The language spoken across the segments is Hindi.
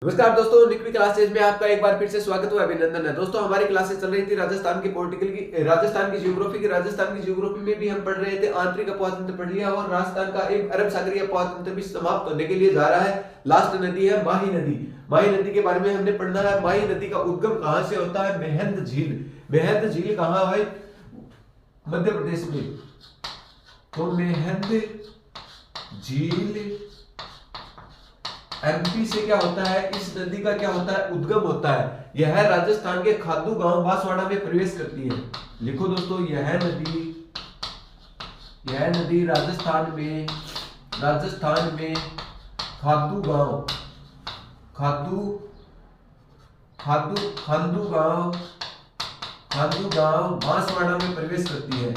नमस्कार दोस्तों, लिक्विड क्लासेज में आपका एक बार फिर से स्वागत हुआ, अभिनंदन है। दोस्तों हमारी क्लासेस चल रही थी राजस्थान की पॉलिटिकल की, राजस्थान की ज्योग्राफी में भी हम पढ़ रहे थे। आंतरिक अपवातंत्र पढ़ लिया और राजस्थान का एक अरब सागरीय अपवातंत्र भी समाप्त होने के लिए जा रहा है। लास्ट नदी है माही नदी। माही नदी के बारे में हमने पढ़ना है। माही नदी का उद्गम कहां से होता है? मेहंद झील। मेहंद झील कहां है? मध्य प्रदेश में। तो मेहंद झील एमपी से क्या होता है? इस नदी का क्या होता है? उद्गम होता है। यह राजस्थान के खादू गांव बांसवाड़ा में प्रवेश करती है। लिखो दोस्तों, यह नदी राजस्थान में खादू गांव बांसवाड़ा में प्रवेश करती है।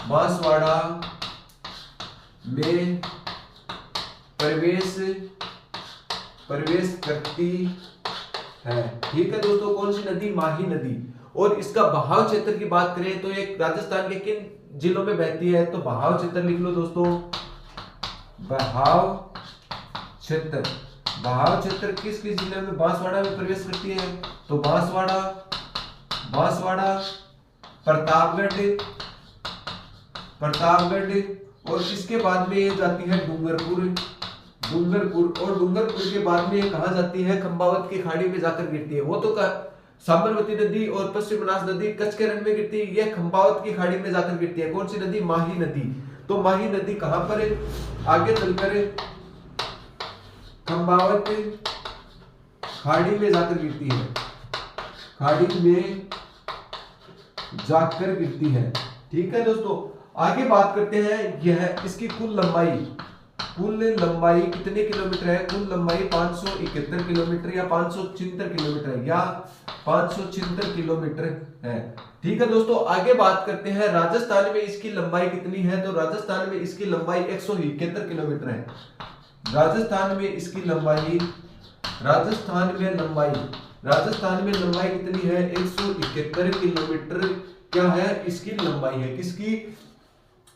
बांसवाड़ा में प्रवेश करती है। ठीक है दोस्तों, कौन सी नदी? माही नदी। और इसका बहाव क्षेत्र की बात करें तो एक राजस्थान के किन जिलों में बहती है? तो बहाव क्षेत्र लिख लो दोस्तों। बहाव क्षेत्र किस किस जिले में? बांसवाड़ा में प्रवेश करती है। तो बांसवाड़ा, प्रतापगढ़ और इसके बाद में ये जाती है डूंगरपुर और डूंगरपुर के बाद में कहा जाती है? खंबावत की खाड़ी में जाकर गिरती है। वो तो साबरमती नदी और पश्चिम बनास नदी कच्छ के रण में गिरती है, यह खंबावत की खाड़ी में जाकर गिरती है। कौन सी नदी? माही नदी। तो माही नदी कहां पर है? आगे चलकर खंबावत खाड़ी में जाकर गिरती है। ठीक है दोस्तों, आगे बात करते हैं। यह इसकी कुल लंबाई कितने किलोमीटर है? कुल लंबाई 571 किलोमीटर या 576 किलोमीटर है, या 576 किलोमीटर है। ठीक है दोस्तों, आगे बात करते हैं राजस्थान में इसकी लंबाई कितनी है? तो राजस्थान में इसकी लंबाई 171 किलोमीटर है। राजस्थान में लंबाई कितनी है? 171 किलोमीटर क्या है? इसकी लंबाई है। किसकी?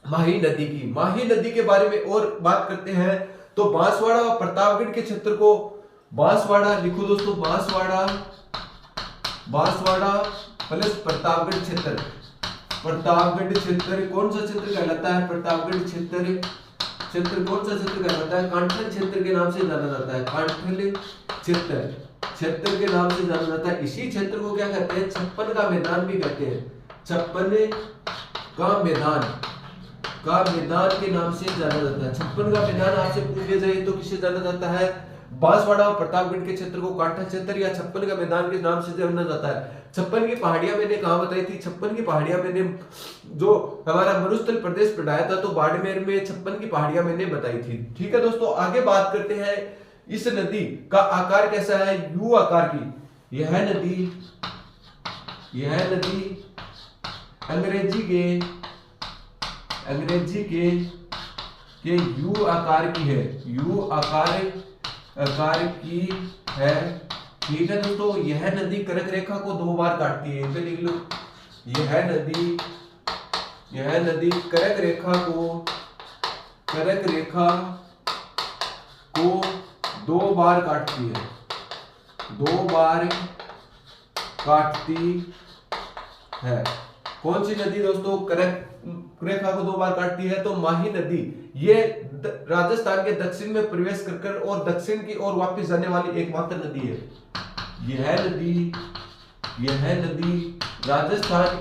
माही नदी की। माही नदी के बारे में और बात करते हैं तो बांसवाड़ा और प्रतापगढ़ के क्षेत्र को बांसवाड़ा लिखो दोस्तों। बांसवाड़ा प्लस प्रतापगढ़ क्षेत्र कौन सा क्षेत्र कहलाता है? प्रतापगढ़ क्षेत्र कौन सा क्षेत्र कहलाता है? कांठल क्षेत्र के नाम से जाना जाता है। कांठल क्षेत्र के नाम से जाना जाता है। इसी क्षेत्र को क्या कहते हैं? छप्पन का मैदान भी कहते हैं। छप्पन का मैदान के नाम से जाना जाता है। छप्पन का मैदान आपसे पूछ लिया जाए तो किसे जाना जाता है? बांसवाड़ा और प्रतापगढ़ के क्षेत्र को कांठा क्षेत्र या छप्पन का मैदान के नाम से जाना जाता है। छप्पन की पहाड़ियां मैंने कहा बताई थी? छप्पन की पहाड़ियां मैंने जो हमारा मरुस्थल प्रदेश पढ़ाया था, तो बाड़मेर में छप्पन की पहाड़ियां मैंने बताई थी। ठीक है दोस्तों, आगे बात करते हैं। इस नदी का आकार कैसा है? यू आकार की। यह नदी अंग्रेजी के यू आकार की है। यू आकार की है। ठीक है दोस्तों, यह नदी कर्क रेखा को 2 बार काटती है। इसे लिख लो। यह नदी कर्क रेखा को 2 बार काटती है। 2 बार काटती है। कौन सी नदी दोस्तों कर्क रेखा को 2 बार काटती है? तो माही नदी। ये राजस्थान के दक्षिण में प्रवेश कर और दक्षिण की ओर वापस जाने वाली एकमात्र नदी है। यह नदी राजस्थान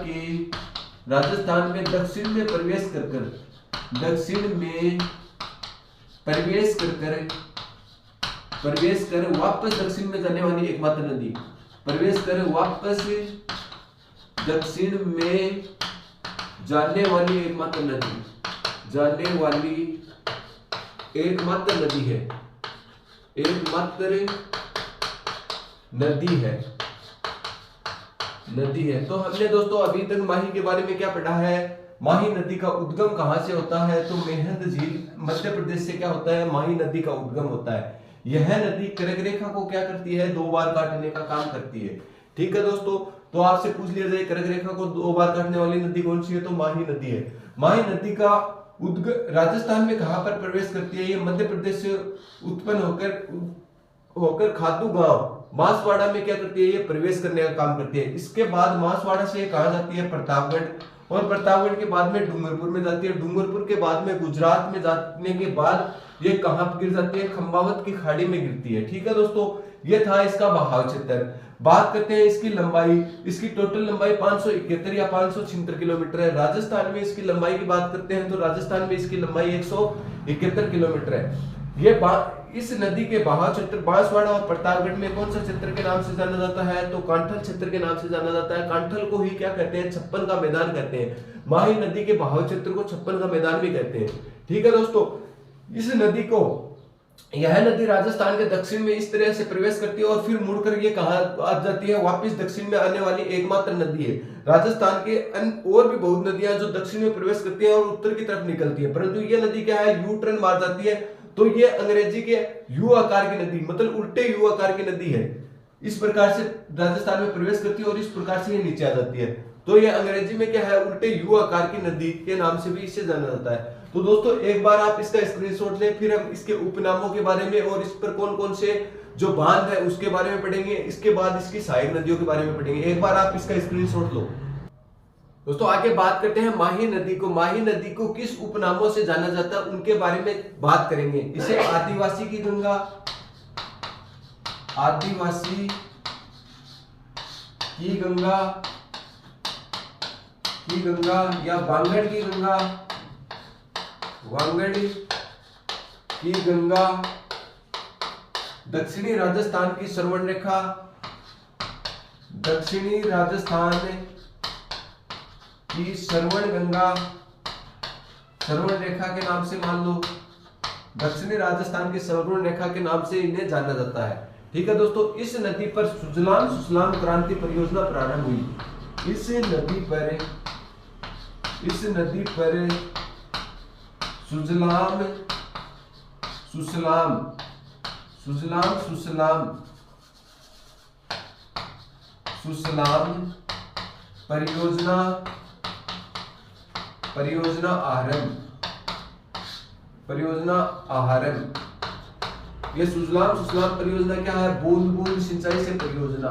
में दक्षिण में प्रवेश कर वापस दक्षिण में जाने वाली एकमात्र नदी। वापस दक्षिण में जाने वाली एकमात्र नदी है। तो हमने दोस्तों अभी तक माही के बारे में क्या पढ़ा है? माही नदी का उद्गम कहां से होता है? तो मेहंद झील मध्य प्रदेश से क्या होता है? माही नदी का उद्गम होता है। यह नदी कर्क रेखा को क्या करती है? 2 बार काटने का काम करती है। ठीक है दोस्तों, तो आपसे पूछ लिया जाए कर्क रेखा को 2 बार काटने वाली नदी कौन सी है? तो माही नदी है। माही नदी का राजस्थान में कहां पर प्रवेश करती है? ये मध्य प्रदेश से उत्पन्न होकर होकर खातू गांव बांसवाड़ा में क्या करती है, ये प्रवेश करने का काम करती है। इसके बाद बांसवाड़ा से कहा जाती है प्रतापगढ़, और प्रतापगढ़ के बाद में डूंगरपुर में जाती है। डूंगरपुर के बाद में गुजरात में जाने के बाद ये कहां पर गिर जाती है, खंबावत की खाड़ी में गिरती है। ठीक है दोस्तों, ये था इसका बहाव क्षेत्र। बात करते हैं इसकी लंबाई। इसकी टोटल लंबाई 571 या 576 किलोमीटर है। राजस्थान में इसकी लंबाई की बात करते हैं तो राजस्थान में इसकी लंबाई 171 किलोमीटर है। ये इस नदी के बहाव क्षेत्र बांसवाड़ा और प्रतापगढ़ में कौन सा क्षेत्र के नाम से जाना जाता है, तो कांठल क्षेत्र के नाम से जाना जाता है। कांठल को ही क्या कहते हैं, छप्पन का मैदान कहते हैं। माही नदी के बहाव क्षेत्र को छप्पन का मैदान भी कहते हैं। ठीक है दोस्तों, इस नदी को, यह नदी राजस्थान के दक्षिण में इस तरह से प्रवेश करती है और फिर मुड़कर ये कहां आ जाती है, वापस दक्षिण में आने वाली एकमात्र नदी है। राजस्थान के और भी बहुत नदियां जो दक्षिण में प्रवेश करती है और उत्तर की तरफ निकलती है, परंतु ये नदी क्या है, यू टर्न मार जाती है। तो ये अंग्रेजी के यू आकार की नदी, मतलब उल्टे यू आकार की नदी है। इस प्रकार से राजस्थान में प्रवेश करती है और इस प्रकार से ये नीचे आ जाती है। तो ये अंग्रेजी में क्या है, उल्टे यू आकार की नदी के नाम से भी इसे जाना जाता है। तो दोस्तों एक बार आप इसका स्क्रीनशॉट लें, फिर हम इसके उपनामों के बारे में और इस पर कौन कौन से जो बांध है उसके बारे में पढ़ेंगे। इसके बाद इसकी सहायक नदियों के बारे में पढ़ेंगे। एक बार आप इसका स्क्रीनशॉट लो। दोस्तों आगे बात करते हैं माही नदी को। माही नदी को किस उपनामों से जाना जाता है उनके बारे में बात करेंगे। इसे आदिवासी की गंगा, आदिवासी की गंगा, की गंगा या वांगड़ की गंगा, वांगड़ की गंगा, दक्षिणी राजस्थान की श्रवण रेखा, दक्षिणी राजस्थान की श्रवण गंगा, श्रवण रेखा के नाम से मान लो, दक्षिणी राजस्थान की श्रवण रेखा के नाम से इन्हें जाना जाता है। ठीक है दोस्तों, इस नदी पर सुजलाम सुफलाम क्रांति परियोजना प्रारंभ हुई। इस नदी पर सुजलाम सुसलाम, सुजलाम सुसलाम, सुसलाम परियोजना, परियोजना आरंभ, परियोजना आरंभ। ये सुजलाम सुसलाम परियोजना क्या है, बूंद बूंद सिंचाई से परियोजना,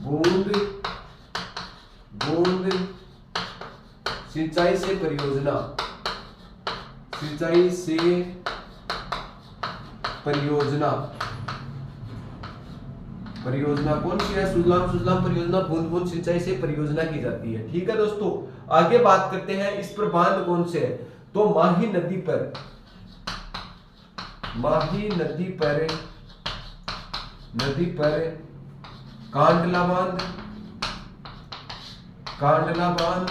बूंद बूंद सिंचाई से परियोजना, सिंचाई से परियोजना। परियोजना कौन सी है, सुजलाम सुजलाम परियोजना, बूंद बूंद सिंचाई से परियोजना की जाती है। ठीक है दोस्तों, आगे बात करते हैं इस पर बांध कौन से है, तो माही नदी पर, माही नदी पर, नदी पर कांडला बांध, कांडला बांध,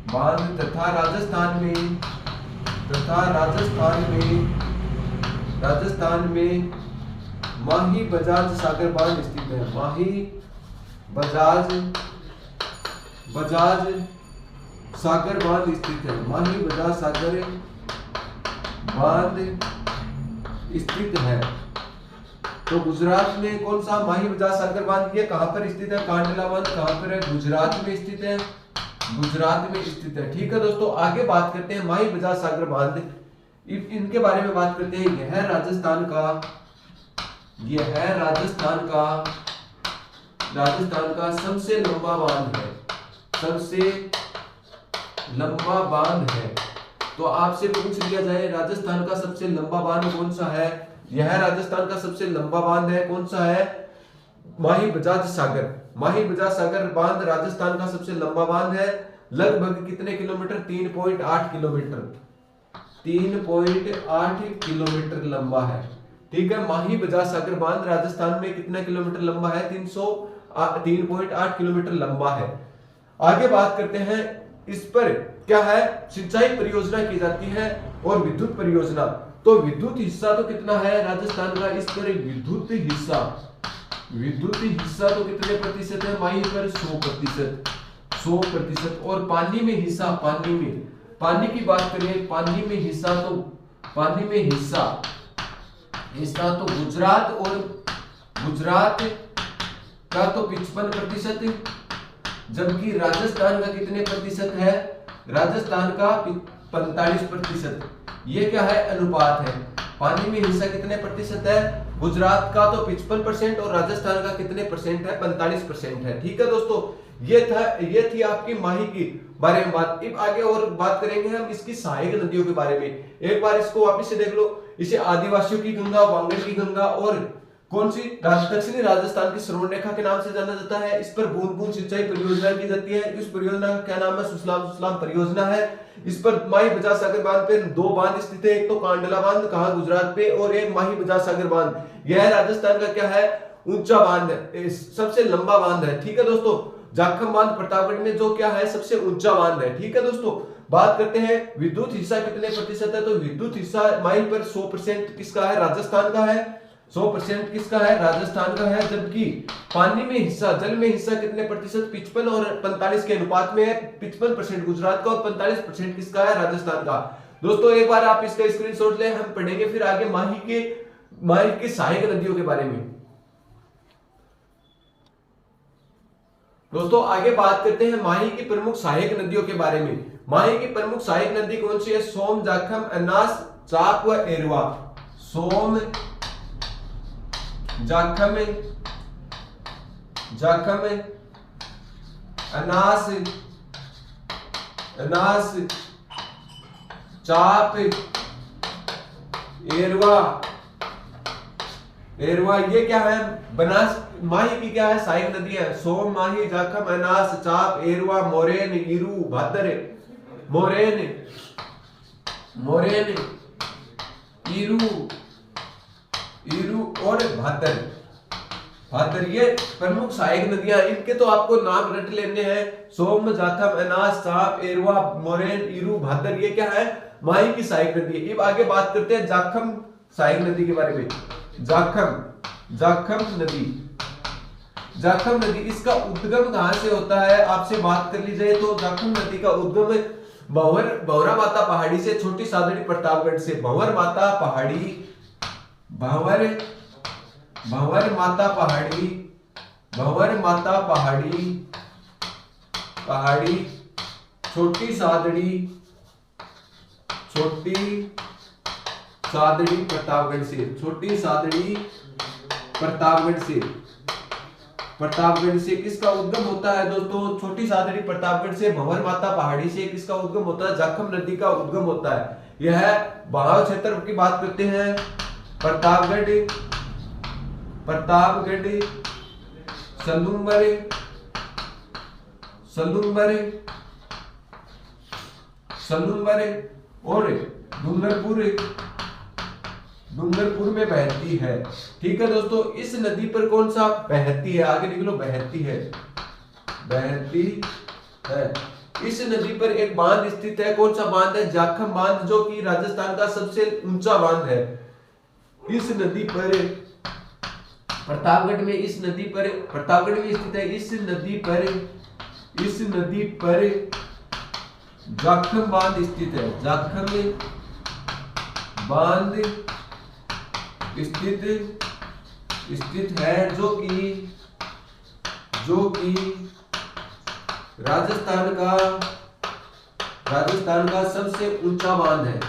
बांध तथा राजस्थान में, तथा राजस्थान में माही बजाज सागर बांध स्थित है। माही बजाज सागर बांध स्थित है। माही बजाज सागर बांध स्थित है। तो गुजरात में कौन सा माही बजाज सागर बांध, ये कहां पर स्थित है, कांडला बांध कहां पर है, गुजरात में स्थित है, गुजरात में स्थित है। ठीक है दोस्तों, आगे बात करते हैं माही बजाज सागर बांध, इनके बारे में बात करते हैं। यह है राजस्थान का, यह है राजस्थान का सबसे लंबा बांध है, सबसे लंबा बांध है। तो आपसे पूछ लिया जाए राजस्थान का सबसे लंबा बांध कौन सा है, यह राजस्थान का सबसे लंबा बांध है, कौन सा है, माही बजाज सागर। माही बजाज सागर बांध राजस्थान का सबसे लंबा बांध है। लगभग कितने किलोमीटर, 3.8 किलोमीटर, 3.8 किलोमीटर लंबा है। ठीक है, माही बजाज सागर बांध राजस्थान में कितना किलोमीटर लंबा है, 3.8 किलोमीटर लंबा है। आगे बात करते हैं, इस पर क्या है, सिंचाई परियोजना की जाती है और विद्युत परियोजना। तो विद्युत हिस्सा तो कितना है राजस्थान का, इस पर विद्युत हिस्सा, विद्युत हिस्सा तो कितने प्रतिशत है, माही पर 100%, 100%। और पानी में हिस्सा, पानी की बात करें, पानी में हिस्सा तो, पानी में हिस्सा तो गुजरात का तो 55%, जबकि राजस्थान का कितने प्रतिशत है, राजस्थान का 45%। ये क्या है, अनुपात है। पानी में हिस्सा कितने प्रतिशत है? गुजरात का तो 55% और राजस्थान का कितने परसेंट है? 45% है। ठीक है दोस्तों, ये थी आपकी माही की बारे में बात। अब आगे और बात करेंगे हम इसकी सहायक नदियों के बारे में। एक बार इसको वापस से देख लो। इसे आदिवासियों की गंगा, वांगड़ की गंगा और कौन सी दक्षिणी राजस्थान की स्वर्ण रेखा के नाम से जाना जाता है। इस पर बूंद बूंद सिंचाई परियोजना की जाती है। इस परियोजना का क्या नाम है? सुसलाम सुसलाम परियोजना है। इस पर माही बजाज सागर बांध पे 2 बांध स्थित है। एक तो कांडला बांध कहां? गुजरात पे, और एक माही बजाज सागर बांध। यह राजस्थान का क्या है? ऊंचा बांध है, सबसे लंबा बांध है। ठीक है दोस्तों, जाखम बांध प्रतापगढ़ में जो क्या है? सबसे ऊंचा बांध है। ठीक है दोस्तों, बात करते हैं विद्युत हिस्सा कितने प्रतिशत है। तो विद्युत हिस्सा माही पर 100% किसका है? राजस्थान का है। 100% किसका है? राजस्थान का है। जबकि पानी में हिस्सा, जल में हिस्सा कितने प्रतिशत? 55 और 45 के अनुपात में है। 55% गुजरात का और 45% किसका है? राजस्थान का। दोस्तों एक बार आप इसका स्क्रीनशॉट ले, हम पढ़ेंगे फिर आगे माही की सहायक नदियों के बारे में। दोस्तों आगे बात करते हैं माही की प्रमुख सहायक नदियों के बारे में। माही की प्रमुख सहायक नदी कौन सी है? सोम, जाखम, अनास, चाप व एरवा। सोम, जाखम, अनास, चाप, एरवा। ये क्या है? बनास माही की क्या है? सहायक नदी है। सोम, माही, जाखम, अनास, चाप, एरवा, मोरेन, ईरू, भादर। मोरेन, ईरू और भादर ये प्रमुख सहायक नदियां। इनके तो आपको नाम रट लेने हैं। सोम, जाखम, अनास, चाप, एरवा, मोरेन, ईरू, भादर ये क्या है? माही की सहायक नदी है। अब आगे बात करते हैं जाखम सहायक नदी के बारे में। जाखम नदी इसका उद्गम कहां से होता है? आपसे बात कर ली जाए तो जाखम नदी का उद्गम भंवरा माता पहाड़ी से, छोटी सादड़ी प्रतापगढ़ से। भंवर माता पहाड़ी, छोटी सादड़ी प्रतापगढ़ से किसका उद्गम होता है दोस्तों? छोटी सादड़ी प्रतापगढ़ से, भंवर माता पहाड़ी से किसका उद्गम होता है? जाखम नदी का उद्गम होता है। यह बहाव क्षेत्र की बात करते हैं। प्रतापगढ़, सलूंबर और डूंगरपुर में बहती है। ठीक है दोस्तों, इस नदी पर कौन सा? बहती है। आगे लिख लो, बहती है। इस नदी पर एक बांध स्थित है। कौन सा बांध है? जाखम बांध, जो कि राजस्थान का सबसे ऊंचा बांध है। इस नदी पर प्रतापगढ़ में स्थित है। इस नदी पर जाखम बांध स्थित है। जाखम बांध स्थित है, जो कि राजस्थान का सबसे ऊंचा बांध है।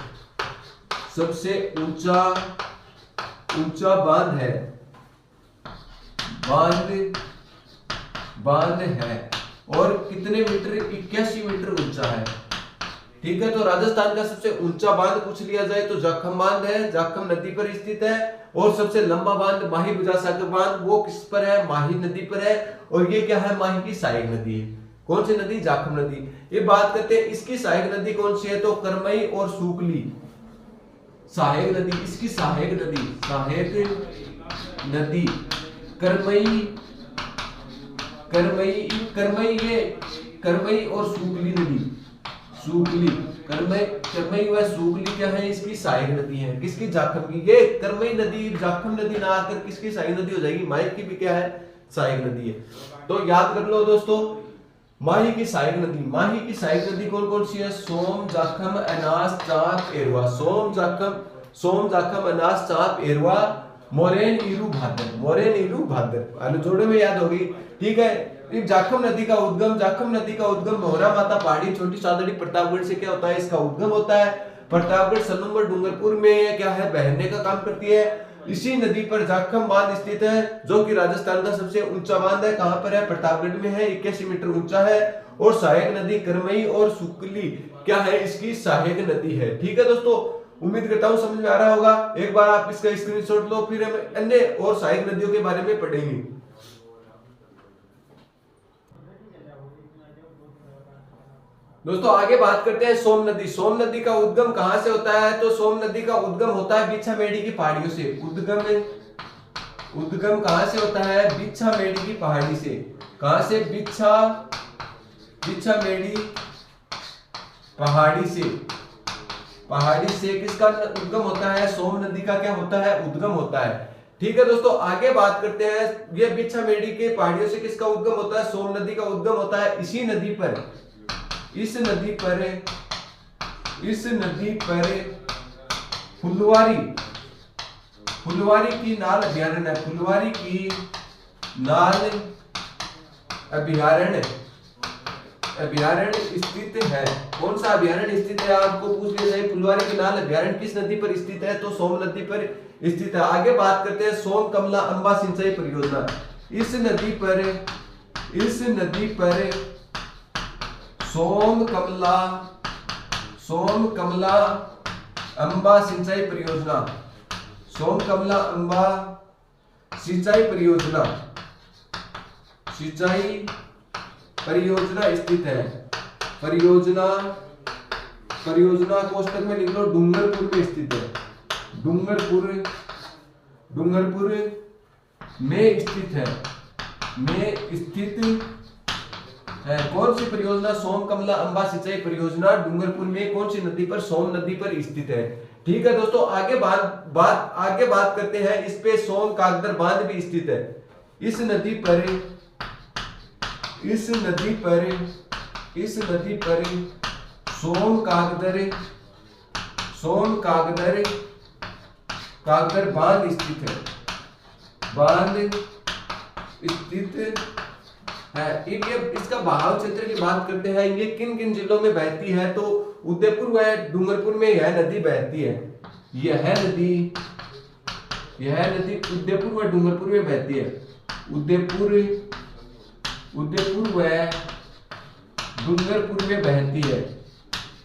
सबसे ऊंचा बांध है। और कितने मीटर? 81 मीटर ऊंचा है। ठीक है, तो राजस्थान का सबसे ऊंचा बांध पूछ लिया जाए तो जाखम बांध है, जाखम नदी पर स्थित है। और सबसे लंबा बांध माही बजाज सागर बांध, वो किस पर है? माही नदी पर है। और ये क्या है? माही की सहायक नदी है। कौन सी नदी? जाखम नदी। ये बात करते हैं इसकी सहायक नदी कौन सी है, तो करमई और सूकली सहायक नदी। इसकी सहायक नदी करमई और सूकली नदी। करमई व सूकली क्या है? इसकी सहायक नदी है। किसकी? जाखम की। ये करमई नदी जाखम नदी ना आकर किसकी सहायक नदी हो जाएगी? माही की भी क्या है? सहायक नदी है। तो याद कर लो दोस्तों, माही की सहायक नदी कौन कौन सी है? सोम, जाखम, अनास, चाप, एरवा। सोम, जाखम, अनास, चाप, एरवा, मोरेन, ईरू, भादर। जोड़े में याद होगी। ठीक है, जाखम नदी का उद्गम भंवरा माता पहाड़ी, छोटी सादड़ी प्रतापगढ़ से क्या होता है? इसका उद्गम होता है। प्रतापगढ़, सलूम और डूंगरपुर में क्या है बहने का काम करती है। इसी नदी पर जाखम बांध स्थित है जो कि राजस्थान का सबसे ऊंचा बांध है। कहां पर है? प्रतापगढ़ में है, 81 मीटर ऊंचा है। और सहायक नदी करमई और सुकली क्या है इसकी सहायक नदी है। ठीक है दोस्तों, उम्मीद करता हूं समझ में आ रहा होगा। एक बार आप इसका स्क्रीनशॉट लो, फिर हम अन्य और सहायक नदियों के बारे में पढ़ेंगे। दोस्तों आगे बात करते हैं सोम नदी। सोम नदी का उद्गम कहां से होता है? तो सोम नदी का उद्गम होता है बिछामेड़ी की पहाड़ियों से। उद्गम कहां से होता है? बिछामेड़ी की पहाड़ी से। कहां से? बिछामेड़ी पहाड़ी से किसका उद्गम होता है? सोम नदी का क्या होता है? उद्गम होता है। ठीक है दोस्तों, आगे बात करते हैं। ये बिछामेड़ी के पहाड़ियों से किसका उद्गम होता है? सोम नदी का उद्गम होता है इसी नदी पर, इस नदी पर फुलवारी की नाल अभ्यारण्य है। फुलवारी की नाल अभ्यारण्य स्थित है। कौन सा अभ्यारण्य स्थित है? आपको पूछ लिया जाए फुलवारी की नाल अभ्यारण्य किस नदी पर स्थित है? तो सोम नदी पर स्थित है। आगे बात करते हैं सोम कमला अंबा सिंचाई परियोजना। इस नदी पर सोम कमला अंबा सिंचाई परियोजना, सोम कमला अंबा सिंचाई परियोजना स्थित है। परियोजना कोष्टक में लिख लो डूंगरपुर में स्थित है। डूंगरपुर में स्थित है। कौन सी परियोजना? सोम कमला अंबा सिंचाई परियोजना डूंगरपुर में कौन सी नदी पर? सोम नदी पर स्थित है। ठीक है दोस्तों, आगे बात करते हैं। इस पे सोम कागदर बांध भी स्थित है। इस नदी पर सोम कागदर बांध स्थित है। इसका बहाव क्षेत्र की बात करते हैं। ये किन किन जिलों में बहती है? तो उदयपुर व डूंगरपुर में यह नदी बहती है। यह नदी उदयपुर व डूंगरपुर में बहती है। उदयपुर व डूंगरपुर में बहती है।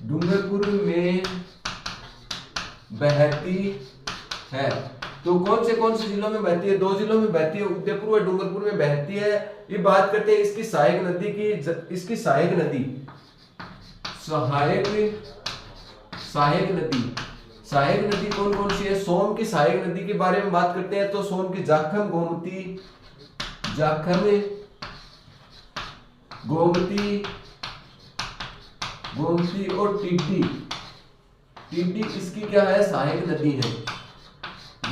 डूंगरपुर में बहती है। तो कौन से जिलों में बहती है? 2 जिलों में बहती है, उदयपुर और डूंगरपुर में बहती है। ये बात करते हैं इसकी सहायक नदी की। इसकी सहायक नदी कौन कौन सी है? सोम की सहायक नदी के बारे में बात करते हैं तो सोम की जाखम, गोमती और टिड्डी इसकी क्या है? सहायक नदी है।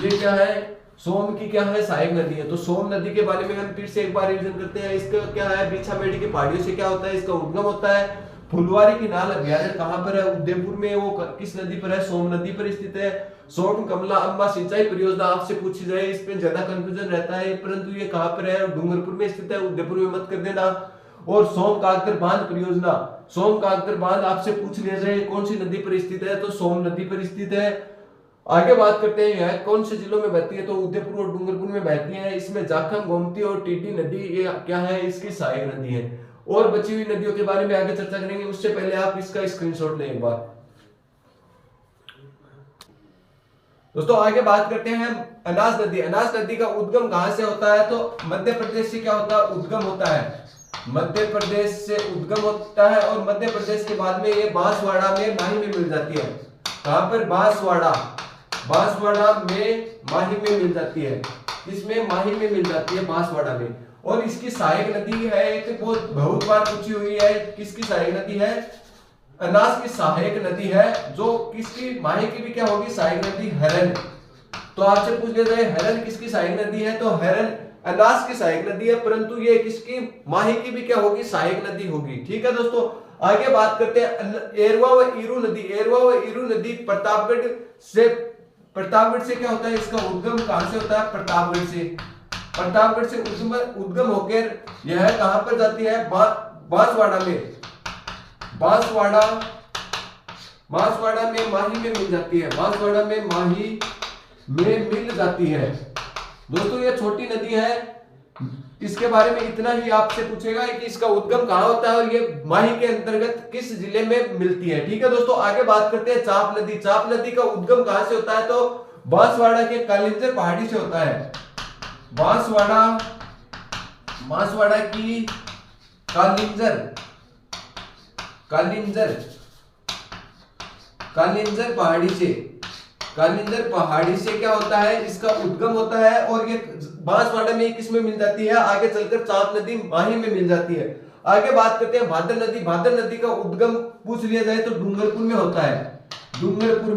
ये क्या है? सोम की क्या है? सहायक नदी है। तो सोम नदी के बारे में हम फिर से एक बार रिवीजन करते हैं। इसका क्या है? बिछामेड़ी की पहाड़ियों से क्या होता है? इसका उद्गम होता है। फुलवारी की नाल अभ्यारण्य कहां पर है? उदयपुर में। वो किस नदी पर है? सोम नदी पर स्थित है। सोम कमला अंबा सिंचाई परियोजना आपसे पूछी जाए, इस पे ज्यादा कंफ्यूजन रहता है, परंतु ये कहां पर है? डूंगरपुर में स्थित है, उदयपुर में मत कर देना। और सोम कागदर बांध परियोजना, सोम कागदर बांध आपसे पूछ लिया जाए कौन सी नदी पर स्थित है? तो सोम नदी पर स्थित है। आगे बात करते हैं यह कौन से जिलों में बहती है? तो उदयपुर और डूंगरपुर में बहती है। इसमें जाखम, गोमती और टिड्डी नदी ये क्या है? इसकी सहायक नदी है। और बची हुई नदियों के बारे में आगे चर्चा करेंगे, उससे पहले आप इसका स्क्रीनशॉट लें एक बार। दोस्तों आगे बात करते हैं अनाज नदी। अनाज नदी का उद्गम कहां से होता है? तो मध्य प्रदेश से क्या होता है? उद्गम होता है। मध्य प्रदेश से उद्गम होता है और मध्य प्रदेश के बाद में ये बांसवाड़ा में माही में मिल जाती है। कहां पर? बांसवाड़ा में माही में मिल जाती है। इसमें माही में मिल जाती है, बांसवाड़ा में। और इसकी सहायक नदी है एक, बहुत बार पूछी हुई है। किसकी सहायक नदी है? अनाज की सहायक नदी है। जो किसकी? माही की भी क्या होगी? सहायक नदी हरन। तो आपसे पूछ लिया जाए हरन किसकी सहायक नदी है? तो हरन अनाज की सहायक नदी है, परंतु ये किसकी? माही की भी क्या होगी? सहायक नदी होगी। ठीक है दोस्तों, आगे बात करते हैं एरवा व ईरू नदी। एरवा व ईरू नदी प्रतापगढ़ से क्या होता है? इसका उद्गम कहां से होता है? प्रतापगढ़ से उद्गम होकर यह कहां पर जाती है? बांसवाड़ा में। बांसवाड़ा में माही में मिल जाती है, बांसवाड़ा में माही में मिल जाती है। दोस्तों ये छोटी नदी है, इसके बारे में इतना ही आपसे पूछेगा कि इसका उद्गम कहाँ होता है और ये माही के अंतर्गत किस जिले में मिलती है। ठीक है दोस्तों, आगे बात करते हैं चाप नदी। चाप नदी का उद्गम कहाँ से होता है, तो बांसवाड़ा के कालिंजर पहाड़ी से होता है। बांसवाड़ा की कालिंजर पहाड़ी से क्या होता है, इसका उद्गम होता है और ये बांसवाड़ा में किस में मिल जाती है, आगे चलकर चाप नदी माही में मिल जाती है। आगे बात करते हैं भादर नदी। भादर नदी का उद्गम पूछ लिया जाए तो डूंगरपुर में होता है, डूंगरपुर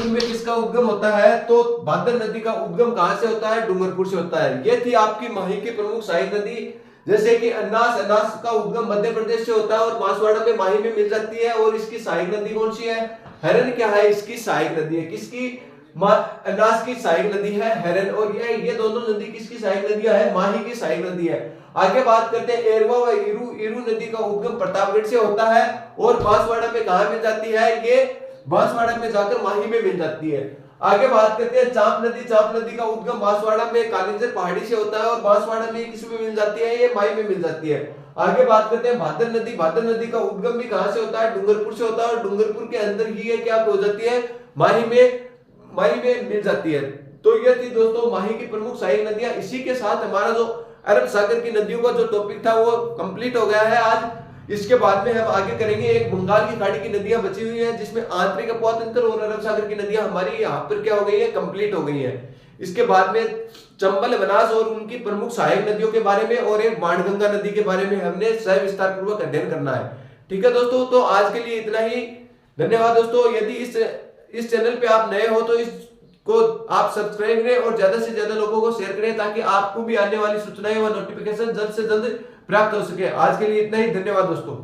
में किसका उद्गम होता है, तो भादर नदी का उद्गम कहां से होता है, डूंगरपुर से होता है। ये थी आपकी माही की प्रमुख सहायक नदी। जैसे कि अन्नास का उद्गम मध्य प्रदेश से होता है और बांसवाड़ा में माही में मिल जाती है। और इसकी सहायक नदी कौन सी है, हेरन क्या है, इसकी सहायक नदी है। किसकी, अन्नास की सहायक नदी है हेरन। और ये दोनों नदी किसकी सहायक नदियां है, माही की सहायक नदी है। आगे बात करते हैं एरवा व इरू नदी का उद्गम प्रतापगढ़ से होता है और बांसवाड़ा में कहां मिल जाती है, ये बांसवाड़ा में जाकर माही में मिल जाती है। आगे बात करते हैं चाप नदी। चाप नदी का उद्गम बांसवाड़ा में कालिंजर पहाड़ी से होता है और बांसवाड़ा में किसमें मिल जाती है, ये माही में मिल जाती है। आगे बात करते हैं भादर नदी। भादर नदी का उद्गम भी कहां से होता है, डूंगरपुर से होता है और डूंगरपुर के अंदर ही क्या हो जाती है, माही में मिल जाती है। तो ये थी दोस्तों माही की प्रमुख सहायक नदियां। इसी के साथ हमारा जो अरब सागर की नदियों का जो टॉपिक था वो कंप्लीट हो गया है आज। इसके बाद में हम आगे करेंगे एक बंगाल की खाड़ी की नदियां बची हुई हैं, जिसमें आंतरिक अपोतंत्र और अरब सागर की नदियां हमारी यहाँ पर क्या हो गई है, कंप्लीट हो गई हैं। इसके बाद में चंबल, बनास और उनकी प्रमुख सहायक नदियों के बारे में और एक बाणगंगा नदी के बारे में हमने सविस्तार पूर्वक अध्ययन करना है। ठीक है दोस्तों, तो आज के लिए इतना ही। धन्यवाद दोस्तों। यदि इस चैनल पे आप नए हो तो इसको आप सब्सक्राइब करें और ज्यादा से ज्यादा लोगों को शेयर करें, ताकि आपको भी आने वाली सूचनाएं व नोटिफिकेशन जल्द से जल्द प्राप्त हो सके। आज के लिए इतना ही, धन्यवाद दोस्तों।